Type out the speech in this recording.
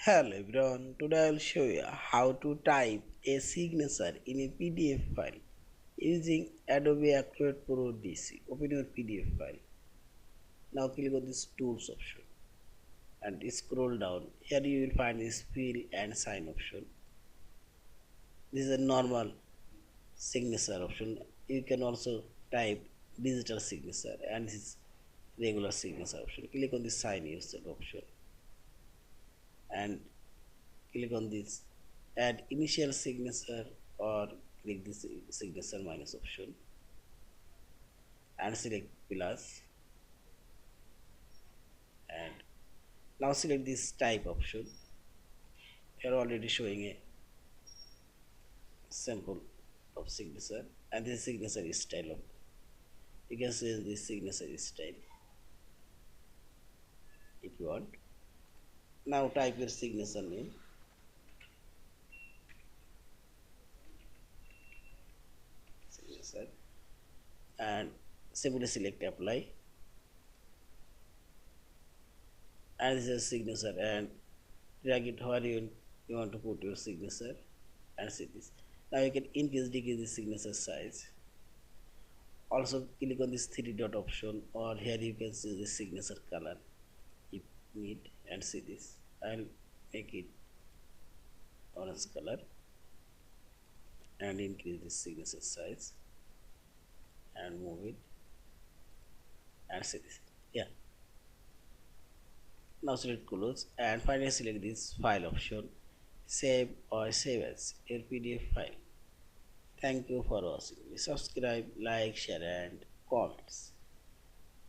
Hello everyone, today I will show you how to type a signature in a PDF file using Adobe Acrobat Pro DC. Open your PDF file. Now click on this tools option and scroll down. Here you will find this fill and sign option. This is a normal signature option. You can also type digital signature and this is regular signature option. Click on the sign user option and click on this add initial signature or click this signature minus option and select plus and now select this type option. Here already showing a sample of signature and this signature is style of you can say this signature is style if you want. Now type your signature name signature and simply select apply and this is signature and drag it where you want to put your signature and see this. Now you can increase decrease the signature size. Also click on this three dot option or here you can see the signature color if need and see this. I'll make it orange color and increase the signature size and move it and see this. Yeah. Now select close and finally select this file option. Save or save as your PDF file. Thank you for watching. Subscribe, like, share and comments.